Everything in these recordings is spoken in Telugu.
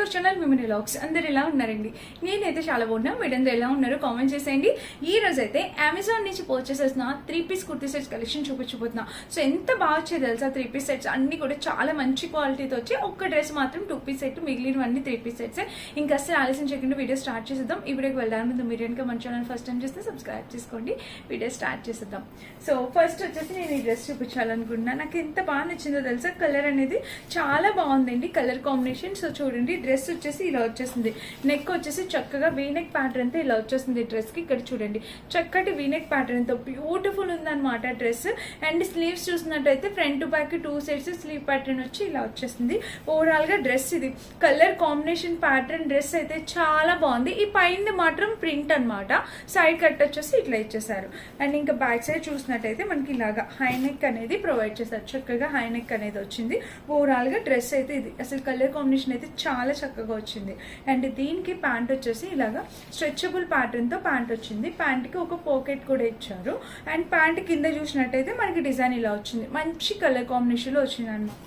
Our channel మిమనీ vlogs. అందరు ఎలా ఉన్నారండి? నేనైతే చాలా బాగున్నా. మీరందరూ ఎలా ఉన్నారో కామెంట్ చేసేయండి. ఈ రోజు అయితే అమెజాన్ నుంచి పర్చేస్ చేసిన 3 పీస్ కుర్తీ సెట్స్ కలెక్షన్ చూపించబోతున్నా. సో ఎంత బాగా వచ్చాయి తెలుసా? 3 పీస్ సెట్స్ అన్ని కూడా చాలా మంచి క్వాలిటీతో వచ్చి ఒక్క డ్రెస్ మాత్రం 2 పీస్ సెట్, మిగిలినవన్నీ 3 పీస్ సెట్స్. ఇంకా అసలు ఆలస్యం చేయకుండా వీడియో స్టార్ట్ చేసేద్దాం. ఈ వీడియోకి వెళ్ళడానికి ముందు మీరు కనుక మన ఛానల్ ఫస్ట్ టైం చేస్తే సబ్స్క్రైబ్ చేసుకోండి. వీడియో స్టార్ట్ చేసేద్దాం. సో ఫస్ట్ వచ్చేసి నేను ఈ డ్రెస్ చూపించాలనుకుంటున్నా. నాకు ఎంత బాగా నచ్చిందో తెలుసా? కలర్ అనేది చాలా బాగుందండి, కలర్ కాంబినేషన్. సో చూడండి, డ్రెస్ వచ్చేసి ఇలా వచ్చేసింది. నెక్ వచ్చేసి చక్కగా వీనెక్ ప్యాటర్న్ తో ఇలా వచ్చేసింది డ్రెస్ కి. ఇక్కడ చూడండి, చక్కటి వీనెక్ ప్యాటర్న్ తో బ్యూటిఫుల్ ఉందన్నమాట డ్రెస్. అండ్ స్లీవ్స్ చూసినట్టయితే front to back 2 sets slew pattern వచ్చి ఇలా వచ్చేసింది. ఓవరాల్ గా డ్రెస్ ఇది కలర్ కాంబినేషన్ ప్యాటర్న్ డ్రెస్ అయితే చాలా బాగుంది. ఈ పైన మాత్రం ప్రింట్ అనమాట. సైడ్ కట్ వచ్చేసి ఇట్లా ఇచ్చేసారు. అండ్ ఇంకా బ్యాక్ సైడ్ చూసినట్టయితే మనకి ఇలాగా హై నెక్ అనేది ప్రొవైడ్ చేశారు. చక్కగా హై నెక్ అనేది వచ్చింది. ఓవరాల్ గా డ్రెస్ అయితే ఇది అసలు కలర్ కాంబినేషన్ అయితే చాలా చక్కగా వచ్చింది. అండ్ దీనికి ప్యాంట్ వచ్చేసి ఇలాగా స్ట్రెచబుల్ ప్యాటర్న్ తో ప్యాంట్ వచ్చింది. ప్యాంట్ కి ఒక పాకెట్ కూడా ఇచ్చారు. అండ్ ప్యాంట్ కింద చూసినట్టయితే మనకి డిజైన్ ఇలా వచ్చింది. మంచి కలర్ కాంబినేషన్ లో వచ్చింది అన్నమాట.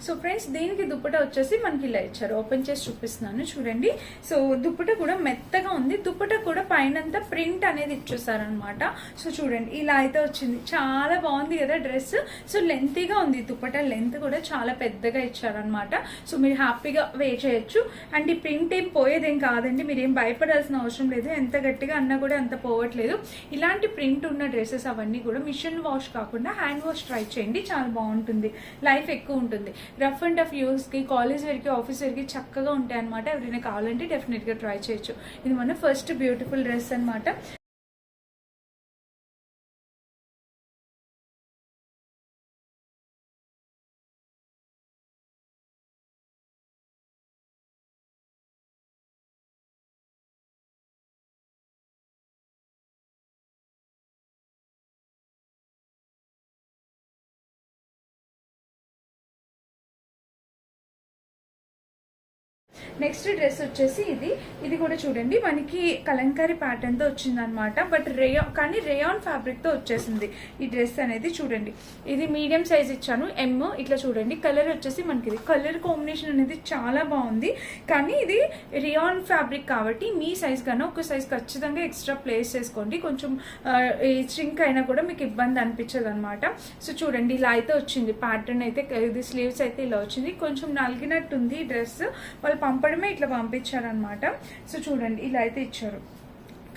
సో ఫ్రెండ్స్, దీనికి దుప్పట వచ్చేసి మనకి ఇలా ఇచ్చారు. ఓపెన్ చేసి చూపిస్తున్నాను చూడండి. సో దుప్పట కూడా మెత్తగా ఉంది. దుప్పట కూడా పైనంతా ప్రింట్ అనేది ఇచ్చేసారనమాట. సో చూడండి, ఇలా అయితే వచ్చింది. చాలా బాగుంది కదా డ్రెస్. సో లెంతీగా ఉంది దుప్పట, లెంత్ కూడా చాలా పెద్దగా ఇచ్చారనమాట. సో మీరు హ్యాపీగా వేర్ చేయొచ్చు. అండ్ ఈ ప్రింట్ ఏం పోయేదేం కాదండి, మీరు ఏం భయపడాల్సిన అవసరం లేదు. ఎంత గట్టిగా అన్నా కూడా అంత పోవట్లేదు. ఇలాంటి ప్రింట్ ఉన్న డ్రెస్సెస్ అవన్నీ కూడా మిషన్ వాష్ కాకుండా హ్యాండ్ వాష్ ట్రై చేయండి, చాలా బాగుంటుంది. లైఫ్ ఎక్కువ ఉంటుంది. రఫ్ అండ్ టఫ్ యూస్ కి, కాలేజ్ వేర్ కి, ఆఫీస్ వేర్ కి చక్కగా ఉంటాయి అనమాట. ఎవరైనా కావాలంటే డెఫినెట్ గా ట్రై చేయొచ్చు. ఇది మన ఫస్ట్ బ్యూటిఫుల్ డ్రెస్ అనమాట. నెక్స్ట్ డ్రెస్ వచ్చేసి ఇది కూడా చూడండి, మనకి కలంకారీ ప్యాటర్న్ తో వచ్చింది అనమాట. బట్ కానీ రేయాన్ ఫ్యాబ్రిక్ తో వచ్చేసింది ఈ డ్రెస్ అనేది. చూడండి, ఇది మీడియం సైజ్ ఇచ్చాను, ఎమ్. ఇట్లా చూడండి, కలర్ వచ్చేసి మనకి ఇది కలర్ కాంబినేషన్ అనేది చాలా బాగుంది. కానీ ఇది రేయాన్ ఫ్యాబ్రిక్ కాబట్టి మీ సైజ్ కన్నా ఒక సైజ్ ఖచ్చితంగా ఎక్స్ట్రా ప్లేస్ చేసుకోండి. కొంచెం ష్రింక్ అయినా కూడా మీకు ఇబ్బంది అనిపించదు అనమాట. సో చూడండి, ఇలా అయితే వచ్చింది ప్యాటర్న్ అయితే. ఇది స్లీవ్స్ అయితే ఇలా వచ్చింది. కొంచెం నలిగినట్టుంది ఈ డ్రెస్. వాళ్ళు పంపడమే ఇట్లా పంపించారనమాట. సో చూడండి, ఇలా అయితే ఇచ్చారు.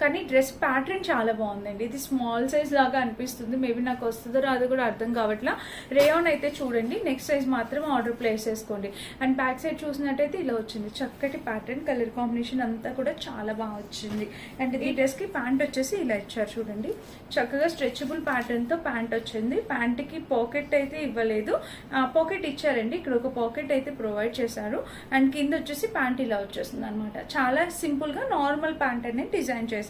కానీ డ్రెస్ ప్యాటర్న్ చాలా బాగుందండి. ఇది స్మాల్ సైజ్ లాగా అనిపిస్తుంది. మేబీ నాకు వస్తుందో రాదో కూడా అర్థం కావట్లా. రేయాన్ అయితే చూడండి, నెక్స్ట్ సైజ్ మాత్రం ఆర్డర్ ప్లేస్ చేసుకోండి. అండ్ బ్యాక్ సైడ్ చూసినట్టయితే ఇలా వచ్చింది. చక్కటి ప్యాటర్న్, కలర్ కాంబినేషన్ అంతా కూడా చాలా బాగా వచ్చింది. అండ్ ఈ డ్రెస్ కి ప్యాంట్ వచ్చేసి ఇలా ఇచ్చారు చూడండి. చక్కగా స్ట్రెచబుల్ ప్యాటర్న్ తో ప్యాంట్ వచ్చింది. ప్యాంట్ కి పాకెట్ అయితే ఇవ్వలేదు, పాకెట్ ఇచ్చారండి. ఇక్కడ ఒక పాకెట్ అయితే ప్రొవైడ్ చేశారు. అండ్ కింద వచ్చేసి ప్యాంట్ ఇలా వచ్చేస్తుంది అనమాట. చాలా సింపుల్ గా నార్మల్ ప్యాంట్ అనేది డిజైన్ చేశారు.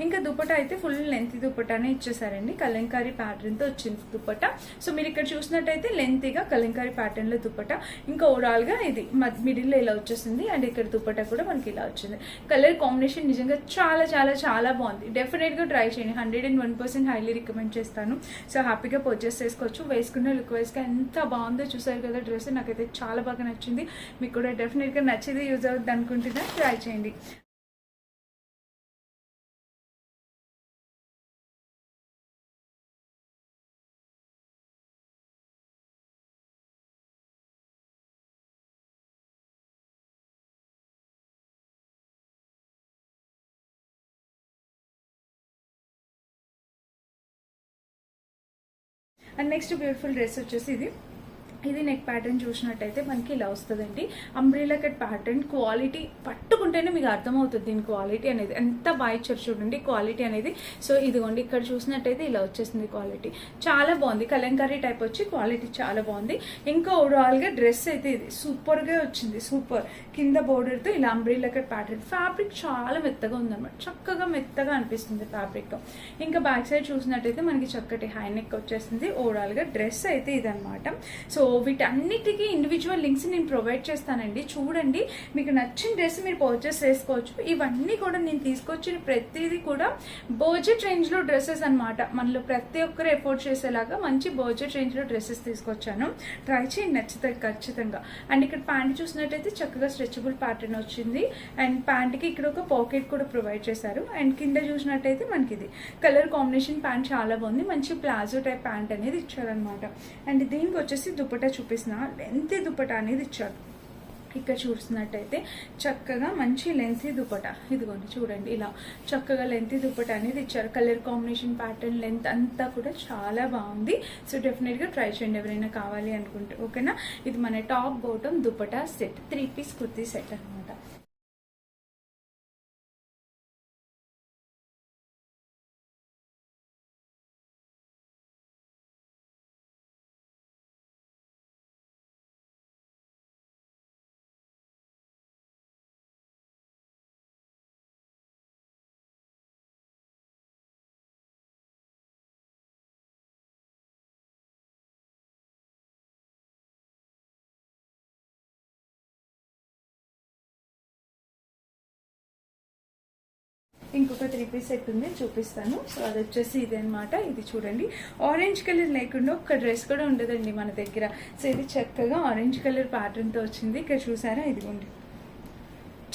ఇంకా దుపట్ట అయితే ఫుల్ లెంత్ దుపట్టానే ఇచ్చేసారండి. కలంకారీ ప్యాటర్న్ తో వచ్చింది దుపట్ట. సో మీరు ఇక్కడ చూసినట్టయితే లెంతీగా కలంకారీ ప్యాటర్న్ లో దుపట్ట. ఇంకా ఓవరాల్ గా ఇది మిడిల్ లో ఇలా వచ్చేసింది. అండ్ ఇక్కడ దుపట్ట కూడా మనకి ఇలా వచ్చింది. కలర్ కాంబినేషన్ నిజంగా చాలా చాలా చాలా బాగుంది. డెఫినెట్ గా ట్రై చేయండి. 101% హైలీ రికమెండ్ చేస్తాను. సో హ్యాపీగా పర్చేస్ చేసుకోవచ్చు. వేసుకున్న లుక్ వైజ్ గా ఎంత బాగుందో చూసారు కదా డ్రెస్. నాకైతే చాలా బాగా నచ్చింది. మీకు కూడా డెఫినెట్ గా నచ్చేది యూజ్ అవుతుంది అనుకుంటున్నా. ట్రై చేయండి. అండ్ నెక్స్ట్ బ్యూటిఫుల్ డ్రెస్ వచ్చేసి ఇది నెక్ ప్యాటర్న్ చూసినట్టయితే మనకి ఇలా వస్తుందండి. Umbrella cut pattern. క్వాలిటీ పట్టుకుంటేనే మీకు అర్థమవుతుంది దీని క్వాలిటీ అనేది. ఎంత బాగా ఇచ్చారు చూడండి క్వాలిటీ అనేది. సో ఇదిగోండి, ఇక్కడ చూసినట్టయితే ఇలా వచ్చేసింది క్వాలిటీ. చాలా బాగుంది. కలంకారీ టైప్ వచ్చి క్వాలిటీ చాలా బాగుంది. ఇంకా ఓవరాల్ గా డ్రెస్ అయితే ఇది సూపర్ గా వచ్చింది. సూపర్. కింద బోర్డర్ తో ఇలా అంబ్రెలా కట్ ప్యాటర్న్. ఫ్యాబ్రిక్ చాలా మెత్తగా ఉందన్నమాట. చక్కగా మెత్తగా అనిపిస్తుంది ఫ్యాబ్రిక్. ఇంకా బ్యాక్ సైడ్ చూసినట్టయితే మనకి చక్కటి హై నెక్ వచ్చేసింది. ఓవరాల్ గా డ్రెస్ అయితే ఇదనమాట. సో వీటన్నిటికీ ఇండివిజువల్ లింక్స్ నేను ప్రొవైడ్ చేస్తానండి, చూడండి. మీకు నచ్చిన డ్రెస్ మీరు పర్చేస్ చేసుకోవచ్చు. ఇవన్నీ కూడా నేను తీసుకొచ్చిన ప్రతిదీ కూడా బడ్జెట్ రేంజ్ లో డ్రెస్సెస్ అనమాట. మనలో ప్రతి ఒక్కరు ఎఫోర్డ్ చేసేలాగా మంచి బడ్జెట్ రేంజ్ లో డ్రెస్సెస్ తీసుకొచ్చాను. ట్రై చేయండి, నచ్చుతుంది ఖచ్చితంగా. అండ్ ఇక్కడ ప్యాంట్ చూసినట్టయితే చక్కగా స్ట్రెచబుల్ ప్యాటర్న్ వచ్చింది. అండ్ ప్యాంట్ కి ఇక్కడ ఒక పాకెట్ కూడా ప్రొవైడ్ చేశారు. అండ్ కింద చూసినట్టయితే మనకి ఇది కలర్ కాంబినేషన్ ప్యాంట్ చాలా బాగుంది. మంచి ప్లాజో టైప్ ప్యాంట్ అనేది ఇచ్చారనమాట. అండ్ దీనికి వచ్చేసి దుపట్టా చూపిస్తున్నా, లెంత్ దుపట్టా అనేది ఇచ్చారు. ఇక్కడ చూసినట్టయితే చక్కగా మంచి లెంతీ దుపట్టా, ఇదిగోండి చూడండి, ఇలా చక్కగా లెంతీ దుపట్టా అనేది ఇచ్చారు. కలర్ కాంబినేషన్ ప్యాటర్న్ లెంత్ అంతా కూడా చాలా బాగుంది. సో డెఫినెట్గా ట్రై చేయండి ఎవరైనా కావాలి అనుకుంటే, ఓకేనా. ఇది మన top bottom dupatta set, 3 piece kurti set అనమాట. ఇంకొక 3 పీస్ సెట్ ఉంది, చూపిస్తాను. సో అది వచ్చేసి ఇది అనమాట. ఇది చూడండి, ఆరెంజ్ కలర్ లేకుండా ఒక డ్రెస్ కూడా ఉండదండి మన దగ్గర. సో ఇది చక్కగా ఆరెంజ్ కలర్ ప్యాటర్న్ తో వచ్చింది. ఇక్కడ చూసారా, ఇదిగోండి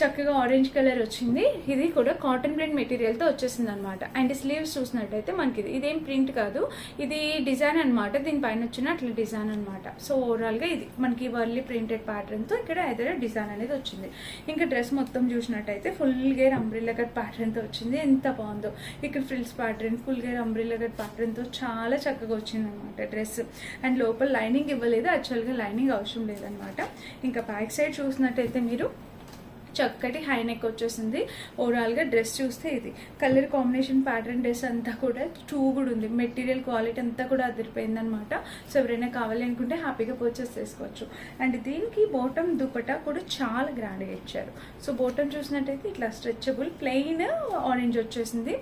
చక్కగా ఆరెంజ్ కలర్ వచ్చింది. ఇది కూడా కాటన్ ప్రింట్ మెటీరియల్ తో వచ్చేసింది అనమాట. అండ్ స్లీవ్స్ చూసినట్టయితే మనకి ఇదేం ప్రింట్ కాదు, ఇది డిజైన్ అనమాట. దీనిపైన వచ్చిన అట్లా డిజైన్ అనమాట. సో ఓవరాల్ గా ఇది మనకి వర్లీ ప్రింటెడ్ ప్యాటర్న్ తో ఇక్కడ ఏదైనా డిజైన్ అనేది వచ్చింది. ఇంకా డ్రెస్ మొత్తం చూసినట్టయితే full gear umbrella cut pattern తో వచ్చింది. ఎంత బాగుందో. ఇక్కడ frills pattern, full gear umbrella cut pattern తో చాలా చక్కగా వచ్చింది అనమాట డ్రెస్. అండ్ లోపల లైనింగ్ ఇవ్వలేదు, యాక్చువల్ గా లైనింగ్ అవసరం లేదనమాట. ఇంకా బ్యాక్ సైడ్ చూసినట్టయితే మీరు చక్కటి హై నెక్ వచ్చేసింది. ఓవరాల్ గా డ్రెస్ చూస్తే ఇది కలర్ కాంబినేషన్ ప్యాటర్న్ డ్రెస్ అంతా కూడా కూడా ఉంది. మెటీరియల్ క్వాలిటీ అంతా కూడా అదిరిపోయింది అనమాట. సో ఎవరైనా కావాలి అనుకుంటే హ్యాపీగా పర్చేస్ చేసుకోవచ్చు. అండ్ దీనికి బాటమ్ దుపట్టా కూడా చాలా గ్రాండ్ గా ఇచ్చారు. సో బాటమ్ చూసినట్టయితే ఇట్లా స్ట్రెచబుల్ ప్లెయిన్ ఆరెంజ్ వచ్చేసింది.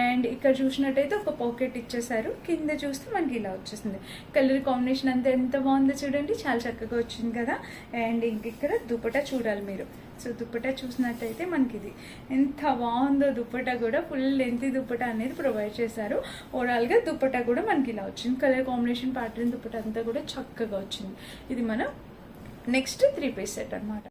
అండ్ ఇక్కడ చూసినట్టయితే ఒక పాకెట్ ఇచ్చేసారు. కింద చూస్తే మనకి ఇలా వచ్చేసింది. కలర్ కాంబినేషన్ అంతా ఎంత బాగుందో చూడండి, చాలా చక్కగా వచ్చింది కదా. అండ్ ఇంక ఇక్కడ దుపట్టా చూడాలి మీరు. సో దుపట్టా చూసినట్టయితే మనకి ఇది ఎంత బాగుందో. దుపట్టా కూడా ఫుల్ లెంత్ దుపట్టా అనేది ప్రొవైడ్ చేశారు. ఓవరాల్ గా దుపట్టా కూడా మనకి ఇలా వచ్చింది. కలర్ కాంబినేషన్ ప్యాటర్న్ దుపట్టా అంతా కూడా చక్కగా వచ్చింది. ఇది మన నెక్స్ట్ 3 పీస్ సెట్ అనమాట.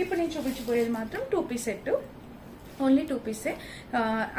ఇప్పుడు నేను చూపించబోయేది మాత్రం 2 పీస్ సెట్, ఓన్లీ 2 పీసే.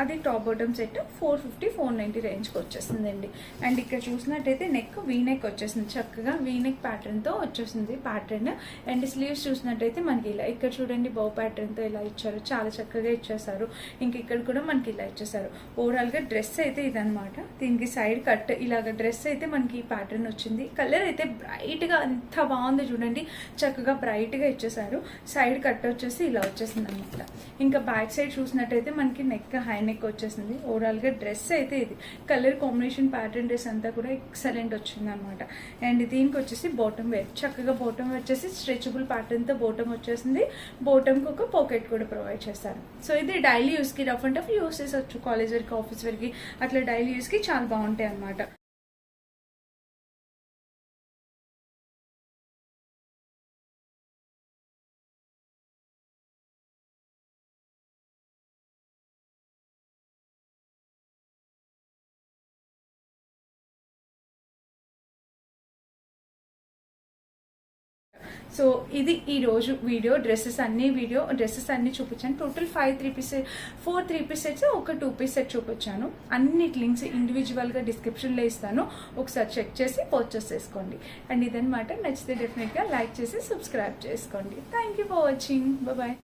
అది టాప్ బాటమ్ సెట్ 450 490 రేంజ్కి వచ్చేసిందండి. అండ్ ఇక్కడ చూసినట్టయితే నెక్ వీ నెక్ వచ్చేసింది. చక్కగా వీ నెక్ ప్యాటర్న్తో వచ్చేసింది ప్యాటర్న్. అండ్ స్లీవ్స్ చూసినట్టయితే మనకి ఇలా ఇక్కడ చూడండి బౌ ప్యాటర్న్తో ఇలా ఇచ్చారు, చాలా చక్కగా ఇచ్చేసారు. ఇంక ఇక్కడ కూడా మనకి ఇలా ఇచ్చేసారు. ఓవరాల్గా డ్రెస్ అయితే ఇదనమాట. దీనికి సైడ్ కట్ ఇలాగ డ్రెస్ అయితే మనకి ఈ ప్యాటర్న్ వచ్చింది. కలర్ అయితే బ్రైట్గా అంత బాగుంది చూడండి, చక్కగా బ్రైట్గా ఇచ్చేసారు. సైడ్ కట్ వచ్చేసి ఇలా వచ్చేసింది అనమాట. ఇంకా బ్యాక్ సైడ్ చూసినట్టయితే మనకి నెక్ హై నెక్ వచ్చేసింది. ఓవరాల్ గా డ్రెస్ అయితే ఇది కలర్ కాంబినేషన్ ప్యాటర్న్ డ్రెస్ అంతా కూడా ఎక్సలెంట్ వచ్చింది అనమాట. అండ్ దీనికి వచ్చేసి బాటమ్ వేర్, చక్కగా బాటమ్ వచ్చేసి స్ట్రెచబుల్ ప్యాటర్న్ తో బాటమ్ వచ్చేసింది. బాటమ్ కి ఒక పాకెట్ కూడా ప్రొవైడ్ చేస్తారు. సో ఇది డైలీ యూస్ కి, రఫ్ అండ్ టఫ్ యూస్ చేసొచ్చు. కాలేజ్ వరకు, ఆఫీస్ వరకు అట్లా డైలీ యూస్ కి చాలా బాగుంటాయి అనమాట. సో ఇది ఈ రోజు వీడియో. డ్రెస్సెస్ అన్ని చూపించాను. టోటల్ 4 3 పీస్ సెట్స్, ఒక 2 పీస్ సెట్ చూపించాను. అన్నిటి లింక్స్ ఇండివిజువల్ గా డిస్క్రిప్షన్ లో ఇస్తాను, ఒకసారి చెక్ చేసి పర్చేస్ చేసుకోండి. అండ్ ఇదన్నమాట. నచ్చితే డెఫినెట్ గా లైక్ చేసి సబ్స్క్రైబ్ చేసుకోండి. Thank you for watching. Bye.